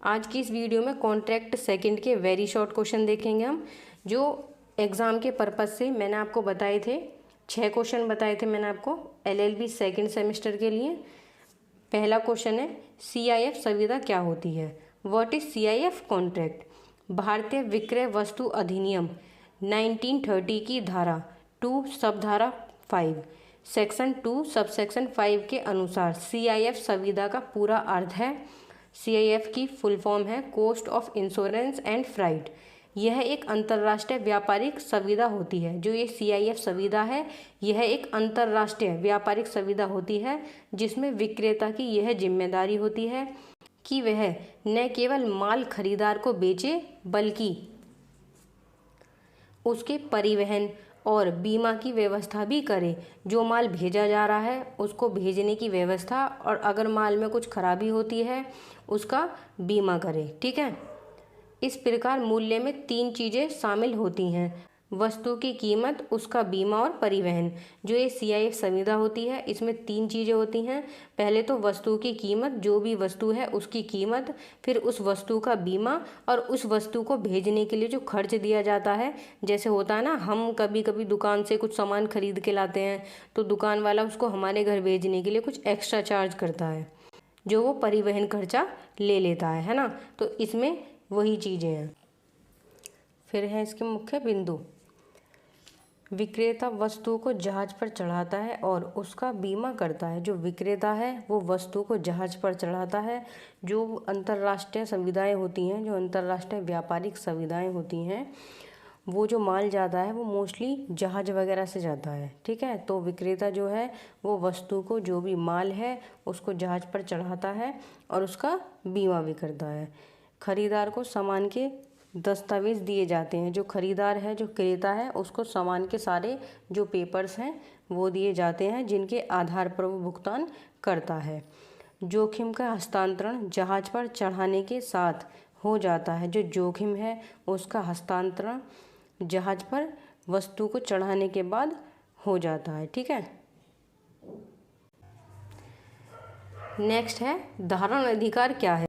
आज की इस वीडियो में कॉन्ट्रैक्ट सेकंड के वेरी शॉर्ट क्वेश्चन देखेंगे हम, जो एग्ज़ाम के पर्पज़ से मैंने आपको बताए थे। 6 क्वेश्चन बताए थे मैंने आपको LLB सेकंड सेमेस्टर के लिए। पहला क्वेश्चन है, CIF संविदा क्या होती है? What is CIF contract? भारतीय विक्रय वस्तु अधिनियम 1930 की धारा 2 सब धारा 5 सेक्शन 2 सबसेक्शन 5 के अनुसार CIF संविदा का पूरा अर्थ है। CIF की फुल फॉर्म है cost of insurance and freight. यह एक अंतर्राष्ट्रीय व्यापारिक संविदा होती है। जो ये CIF संविदा है, यह एक अंतर्राष्ट्रीय व्यापारिक संविदा होती है जिसमें विक्रेता की यह जिम्मेदारी होती है कि वह न केवल माल खरीदार को बेचे बल्कि उसके परिवहन और बीमा की व्यवस्था भी करे। जो माल भेजा जा रहा है उसको भेजने की व्यवस्था, और अगर माल में कुछ खराबी होती है उसका बीमा करे। ठीक है। इस प्रकार मूल्य में 3 चीज़ें शामिल होती हैं: वस्तु की कीमत, उसका बीमा और परिवहन। जो ये CIF संविदा होती है इसमें 3 चीज़ें होती हैं। पहले तो वस्तु की कीमत, जो भी वस्तु है उसकी कीमत, फिर उस वस्तु का बीमा, और उस वस्तु को भेजने के लिए जो खर्च दिया जाता है। जैसे होता है ना, हम कभी कभी दुकान से कुछ सामान खरीद के लाते हैं तो दुकान वाला उसको हमारे घर भेजने के लिए कुछ एक्स्ट्रा चार्ज करता है, जो वो परिवहन खर्चा ले लेता है ना। तो इसमें वही चीज़ें हैं। फिर है इसके मुख्य बिंदु। विक्रेता वस्तु को जहाज पर चढ़ाता है और उसका बीमा करता है। जो विक्रेता है वो वस्तु को जहाज पर चढ़ाता है। जो अंतर्राष्ट्रीय संविदाएं होती हैं, जो अंतर्राष्ट्रीय व्यापारिक संविदाएं होती हैं, वो जो माल जाता है वो मोस्टली जहाज वगैरह से जाता है। ठीक है। तो विक्रेता जो है वो वस्तु को, जो भी माल है उसको जहाज पर चढ़ाता है और उसका बीमा भी करता है। खरीदार को सामान के दस्तावेज़ दिए जाते हैं। जो खरीदार है, जो क्रेता है, उसको सामान के सारे जो पेपर्स हैं वो दिए जाते हैं जिनके आधार पर वो भुगतान करता है। जोखिम का हस्तांतरण जहाज पर चढ़ाने के साथ हो जाता है। जो जोखिम है उसका हस्तांतरण जहाज पर वस्तु को चढ़ाने के बाद हो जाता है। ठीक है। नेक्स्ट है, धारण अधिकार क्या है?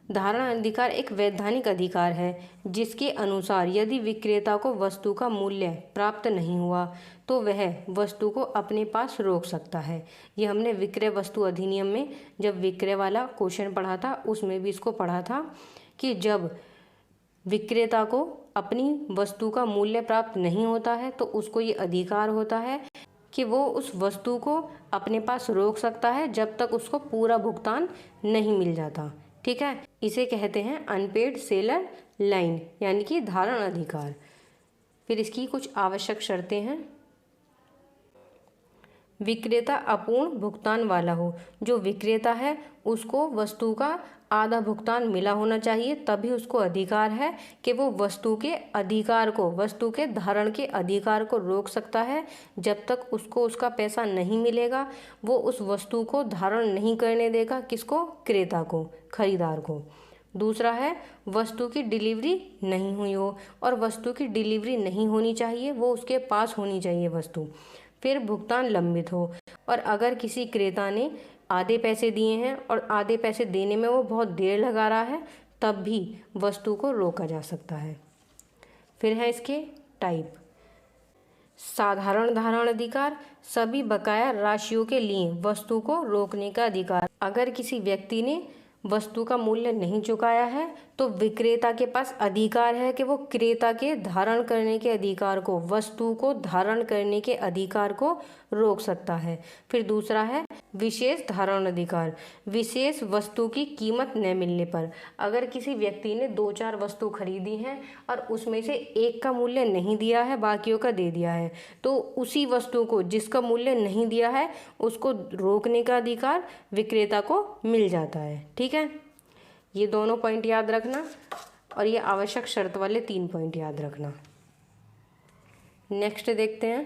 धारण अधिकार एक वैधानिक अधिकार है जिसके अनुसार यदि विक्रेता को वस्तु का मूल्य प्राप्त नहीं हुआ तो वह वस्तु को अपने पास रोक सकता है। ये हमने विक्रय वस्तु अधिनियम में जब विक्रय वाला क्वेश्चन पढ़ा था उसमें भी इसको पढ़ा था कि जब विक्रेता को अपनी वस्तु का मूल्य प्राप्त नहीं होता है तो उसको ये अधिकार होता है कि वो उस वस्तु को अपने पास रोक सकता है जब तक उसको पूरा भुगतान नहीं मिल जाता। ठीक है। इसे कहते हैं अनपेड सेलर लाइन, यानी कि धारण अधिकार। फिर इसकी कुछ आवश्यक शर्तें हैं। विक्रेता अपूर्ण भुगतान वाला हो। जो विक्रेता है उसको वस्तु का आधा भुगतान मिला होना चाहिए, तभी उसको अधिकार है कि वो वस्तु के अधिकार को, वस्तु के धारण के अधिकार को रोक सकता है। जब तक उसको उसका पैसा नहीं मिलेगा वो उस वस्तु को धारण नहीं करने देगा। किसको? क्रेता को, खरीदार को। दूसरा है, वस्तु की डिलीवरी नहीं हुई हो, और वस्तु की डिलीवरी नहीं होनी चाहिए, वो उसके पास होनी चाहिए वस्तु। फिर भुगतान लंबित हो, और अगर किसी क्रेता ने आधे पैसे दिए हैं और आधे पैसे देने में वो बहुत देर लगा रहा है तब भी वस्तु को रोका जा सकता है। फिर है इसके टाइप। साधारण धारण अधिकार, सभी बकाया राशियों के लिए वस्तु को रोकने का अधिकार। अगर किसी व्यक्ति ने वस्तु का मूल्य नहीं चुकाया है तो विक्रेता के पास अधिकार है कि वो क्रेता के धारण करने के अधिकार को, वस्तु को धारण करने के अधिकार को रोक सकता है। फिर दूसरा है विशेष धारण अधिकार। विशेष वस्तु की कीमत न मिलने पर, अगर किसी व्यक्ति ने 2-4 वस्तु खरीदी हैं और उसमें से एक का मूल्य नहीं दिया है, बाकियों का दे दिया है, तो उसी वस्तु को जिसका मूल्य नहीं दिया है उसको रोकने का अधिकार विक्रेता को मिल जाता है। ठीक है। ये दोनों पॉइंट याद रखना, और ये आवश्यक शर्त वाले 3 पॉइंट याद रखना। नेक्स्ट देखते हैं।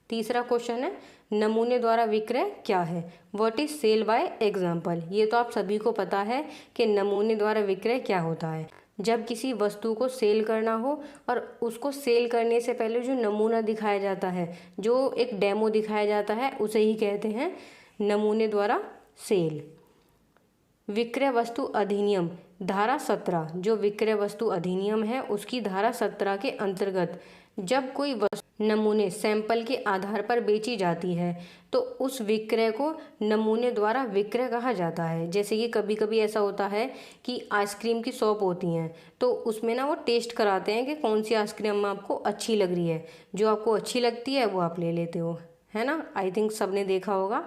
तीसरा क्वेश्चन है, नमूने द्वारा विक्रय क्या है? What is sale by example? ये तो आप सभी को पता है कि नमूने द्वारा विक्रय क्या होता है। जब किसी वस्तु को सेल करना हो और उसको सेल करने से पहले जो नमूना दिखाया जाता है, जो एक डेमो दिखाया जाता है, उसे ही कहते हैं नमूने द्वारा सेल। विक्रय वस्तु अधिनियम धारा 17, जो विक्रय वस्तु अधिनियम है उसकी धारा 17 के अंतर्गत जब कोई वस्तु नमूने सैंपल के आधार पर बेची जाती है तो उस विक्रय को नमूने द्वारा विक्रय कहा जाता है। जैसे कि कभी कभी ऐसा होता है कि आइसक्रीम की शॉप होती हैं तो उसमें ना वो टेस्ट कराते हैं कि कौन सी आइसक्रीम आपको अच्छी लग रही है, जो आपको अच्छी लगती है वो आप ले लेते हो, है ना। आई थिंक सबने देखा होगा।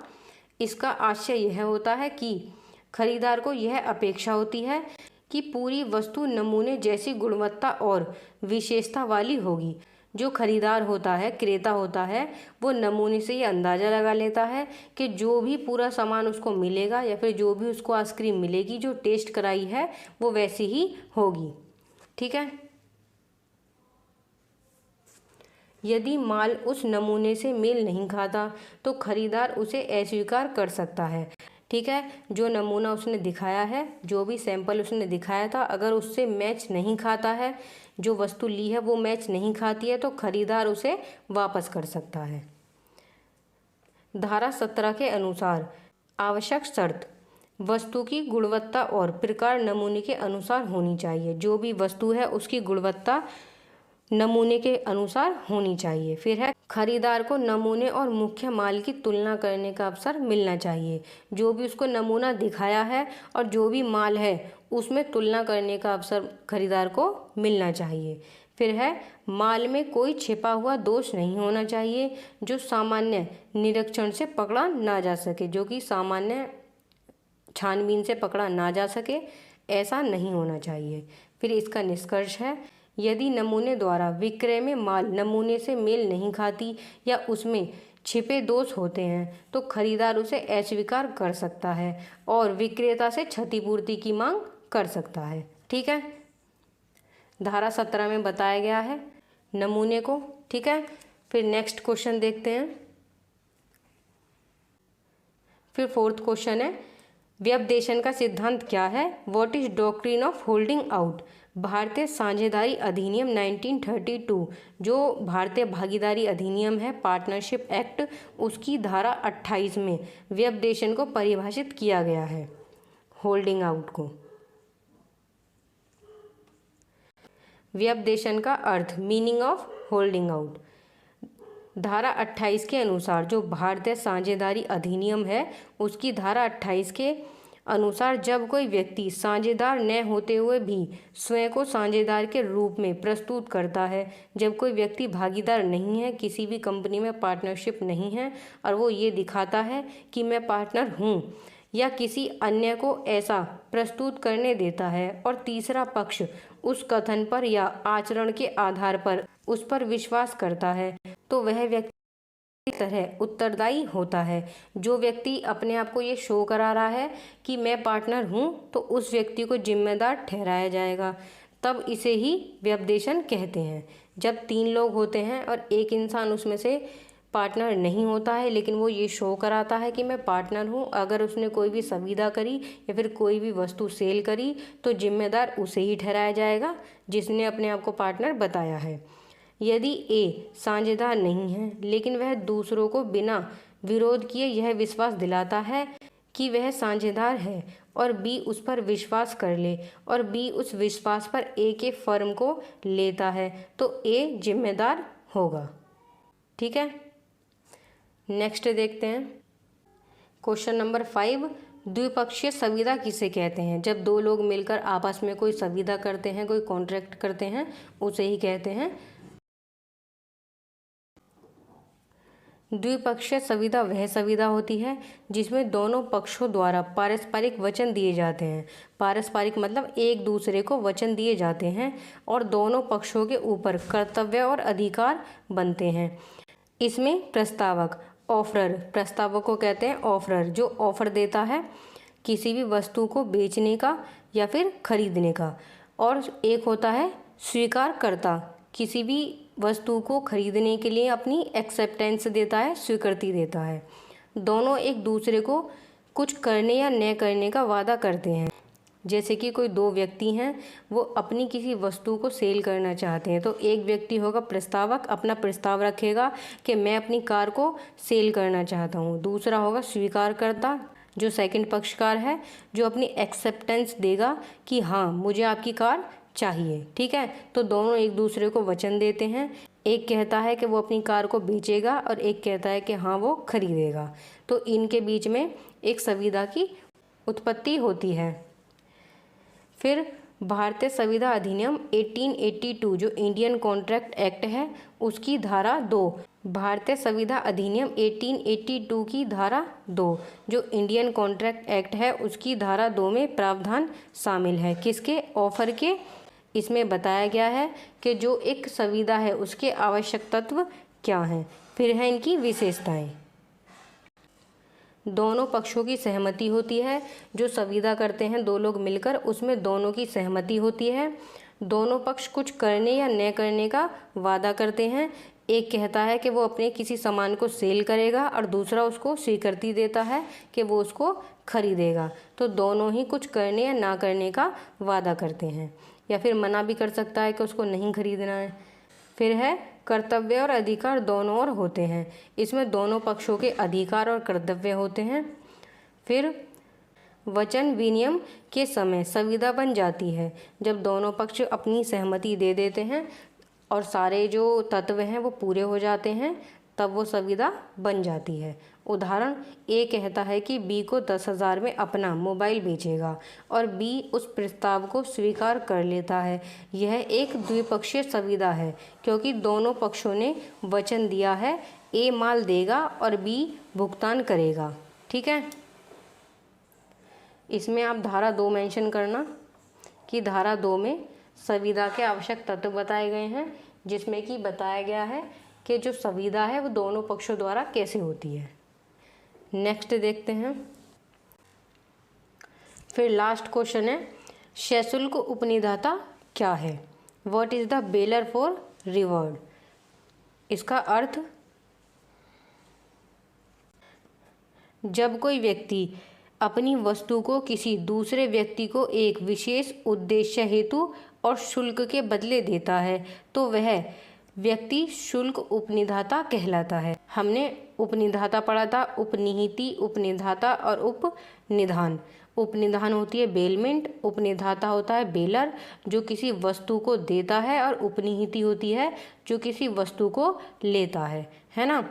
इसका आशय यह होता है कि खरीदार को यह अपेक्षा होती है कि पूरी वस्तु नमूने जैसी गुणवत्ता और विशेषता वाली होगी। जो खरीदार होता है, क्रेता होता है, वो नमूने से ये अंदाज़ा लगा लेता है कि जो भी पूरा सामान उसको मिलेगा या फिर जो भी उसको आइसक्रीम मिलेगी जो टेस्ट कराई है वो वैसी ही होगी। ठीक है। यदि माल उस नमूने से मेल नहीं खाता तो खरीदार उसे अस्वीकार कर सकता है। ठीक है। जो नमूना उसने दिखाया है, जो भी सैंपल उसने दिखाया था, अगर उससे मैच नहीं खाता है, जो वस्तु ली है वो मैच नहीं खाती है, तो खरीदार उसे वापस कर सकता है। धारा 17 के अनुसार आवश्यक शर्त वस्तु की गुणवत्ता और प्रकार नमूने के अनुसार होनी चाहिए। जो भी वस्तु है उसकी गुणवत्ता नमूने के अनुसार होनी चाहिए। फिर है खरीदार को नमूने और मुख्य माल की तुलना करने का अवसर मिलना चाहिए। जो भी उसको नमूना दिखाया है और जो भी माल है उसमें तुलना करने का अवसर खरीदार को मिलना चाहिए। फिर है माल में कोई छिपा हुआ दोष नहीं होना चाहिए जो सामान्य निरीक्षण से पकड़ा ना जा सके, जो कि सामान्य छानबीन से पकड़ा ना जा सके, ऐसा नहीं होना चाहिए। फिर इसका निष्कर्ष है यदि नमूने द्वारा विक्रय में माल नमूने से मेल नहीं खाती या उसमें छिपे दोष होते हैं तो खरीदार उसे अस्वीकार कर सकता है और विक्रेता से क्षतिपूर्ति की मांग कर सकता है। ठीक है। धारा 17 में बताया गया है नमूने को। ठीक है। फिर नेक्स्ट क्वेश्चन देखते हैं। फिर फोर्थ क्वेश्चन है व्यपदेशन का सिद्धांत क्या है? What is doctrine of holding out? भारतीय साझेदारी अधिनियम 1932, जो भारतीय भागीदारी अधिनियम है, पार्टनरशिप एक्ट, उसकी धारा 28 में व्यपदेशन को परिभाषित किया गया है, होल्डिंग आउट को। व्यपदेशन का अर्थ, मीनिंग ऑफ होल्डिंग आउट। धारा 28 के अनुसार जो भारतीय साझेदारी अधिनियम है उसकी धारा 28 के अनुसार जब कोई व्यक्ति साझेदार न होते हुए भी स्वयं को साझेदार के रूप में प्रस्तुत करता है, जब कोई व्यक्ति भागीदार नहीं है, किसी भी कंपनी में पार्टनरशिप नहीं है और वो ये दिखाता है कि मैं पार्टनर हूँ या किसी अन्य को ऐसा प्रस्तुत करने देता है और तीसरा पक्ष उस कथन पर या आचरण के आधार पर उस पर विश्वास करता है तो वह व्यक्ति तरह उत्तरदायी होता है। जो व्यक्ति अपने आप को ये शो करा रहा है कि मैं पार्टनर हूँ तो उस व्यक्ति को जिम्मेदार ठहराया जाएगा, तब इसे ही व्यपदेशन कहते हैं। जब 3 लोग होते हैं और एक इंसान उसमें से पार्टनर नहीं होता है लेकिन वो ये शो कराता है कि मैं पार्टनर हूँ, अगर उसने कोई भी संविदा करी या फिर कोई भी वस्तु सेल करी तो जिम्मेदार उसे ही ठहराया जाएगा जिसने अपने आप को पार्टनर बताया है। यदि ए साझेदार नहीं है लेकिन वह दूसरों को बिना विरोध किए यह विश्वास दिलाता है कि वह साझेदार है और बी उस पर विश्वास कर ले और बी उस विश्वास पर ए के फर्म को लेता है तो ए जिम्मेदार होगा। ठीक है। नेक्स्ट देखते हैं क्वेश्चन नंबर 5, द्विपक्षीय संविदा किसे कहते हैं? जब 2 लोग मिलकर आपस में कोई संविदा करते हैं, कोई कॉन्ट्रैक्ट करते हैं, उसे ही कहते हैं द्विपक्षीय संविदा। वह संविदा होती है जिसमें दोनों पक्षों द्वारा पारस्परिक वचन दिए जाते हैं। पारस्परिक मतलब एक दूसरे को वचन दिए जाते हैं और दोनों पक्षों के ऊपर कर्तव्य और अधिकार बनते हैं। इसमें प्रस्तावक, ऑफरर, प्रस्तावक को कहते हैं ऑफरर, जो ऑफर देता है किसी भी वस्तु को बेचने का या फिर खरीदने का, और एक होता है स्वीकारकर्ता, किसी भी वस्तु को खरीदने के लिए अपनी एक्सेप्टेंस देता है, स्वीकृति देता है। दोनों एक दूसरे को कुछ करने या न करने का वादा करते हैं। जैसे कि कोई 2 व्यक्ति हैं, वो अपनी किसी वस्तु को सेल करना चाहते हैं तो एक व्यक्ति होगा प्रस्तावक, अपना प्रस्ताव रखेगा कि मैं अपनी कार को सेल करना चाहता हूँ। दूसरा होगा स्वीकारकर्ता, जो सेकंड पक्षकार है, जो अपनी एक्सेप्टेंस देगा कि हाँ मुझे आपकी कार चाहिए। ठीक है, तो दोनों एक दूसरे को वचन देते हैं। एक कहता है कि वो अपनी कार को बेचेगा और एक कहता है कि हाँ वो खरीदेगा। तो इनके बीच में एक संविदा की उत्पत्ति होती है। फिर भारतीय संविदा अधिनियम 1882 जो इंडियन कॉन्ट्रैक्ट एक्ट है उसकी धारा 2, भारतीय संविदा अधिनियम 1882 की धारा 2 जो इंडियन कॉन्ट्रैक्ट एक्ट है उसकी धारा 2 में प्रावधान शामिल है। किसके? ऑफर के। इसमें बताया गया है कि जो एक संविदा है उसके आवश्यक तत्व क्या हैं। फिर है इनकी विशेषताएं। दोनों पक्षों की सहमति होती है। जो संविदा करते हैं दो लोग मिलकर, उसमें दोनों की सहमति होती है। दोनों पक्ष कुछ करने या न करने का वादा करते हैं। एक कहता है कि वो अपने किसी सामान को सेल करेगा और दूसरा उसको स्वीकृति देता है कि वो उसको खरीदेगा। तो दोनों ही कुछ करने या ना करने का वादा करते हैं, या फिर मना भी कर सकता है कि उसको नहीं खरीदना है। फिर है कर्तव्य और अधिकार दोनों ओर होते हैं। इसमें दोनों पक्षों के अधिकार और कर्तव्य होते हैं। फिर वचन विनिमय के समय संविदा बन जाती है जब दोनों पक्ष अपनी सहमति दे देते हैं और सारे जो तत्व हैं वो पूरे हो जाते हैं, तब वो संविदा बन जाती है। उदाहरण, ए कहता है कि बी को 10,000 में अपना मोबाइल बेचेगा और बी उस प्रस्ताव को स्वीकार कर लेता है। यह एक द्विपक्षीय संविदा है क्योंकि दोनों पक्षों ने वचन दिया है ए माल देगा और बी भुगतान करेगा। ठीक है, इसमें आप धारा 2 मेंशन करना कि धारा 2 में संविदा के आवश्यक तत्व बताए गए हैं, जिसमें कि बताया गया है कि जो संविदा है वो दोनों पक्षों द्वारा कैसे होती है। नेक्स्ट देखते हैं। फिर लास्ट क्वेश्चन है, सशुल्क उपनिदाता क्या है? What is the baler for reward? इसका अर्थ, जब कोई व्यक्ति अपनी वस्तु को किसी दूसरे व्यक्ति को एक विशेष उद्देश्य हेतु और शुल्क के बदले देता है तो वह व्यक्ति शुल्क उपनिदाता कहलाता है। हमने उपनिदाता पढ़ा था, उपनिहिति, उपनिदाता और उपनिधान। उपनिधान होती है बेलमेंट, उपनिदाता होता है बेलर जो किसी वस्तु को देता है, और उपनिहिति होती है जो किसी वस्तु को लेता है ना।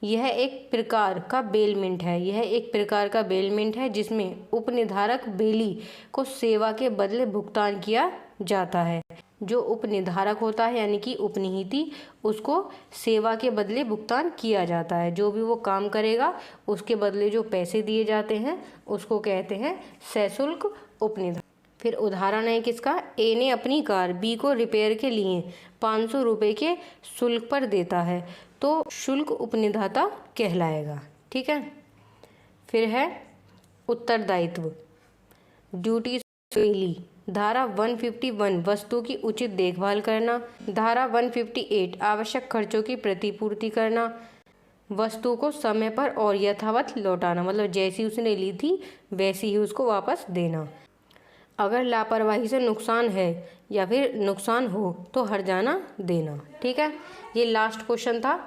यह एक प्रकार का बेलमेंट है। यह एक प्रकार का बेलमेंट है जिसमें उपनिर्धारक बेली को सेवा के बदले भुगतान किया जाता है। जो उपनिर्धारक होता है यानी कि उपनिहिति, उसको सेवा के बदले भुगतान किया जाता है। जो भी वो काम करेगा उसके बदले जो पैसे दिए जाते हैं उसको कहते हैं सशुल्क उपनिर्धारक। फिर उदाहरण है किसका? ए ने अपनी कार बी को रिपेयर के लिए 500 रुपये के शुल्क पर देता है तो शुल्क उपनिदाता कहलाएगा। ठीक है, फिर है उत्तरदायित्व, ड्यूटी पहली, धारा 151 वस्तु की उचित देखभाल करना, धारा 158 आवश्यक खर्चों की प्रतिपूर्ति करना, वस्तु को समय पर और यथावत लौटाना, मतलब जैसी उसने ली थी वैसी ही उसको वापस देना। अगर लापरवाही से नुकसान है या फिर नुकसान हो तो हर्जाना देना। ठीक है, ये लास्ट क्वेश्चन था।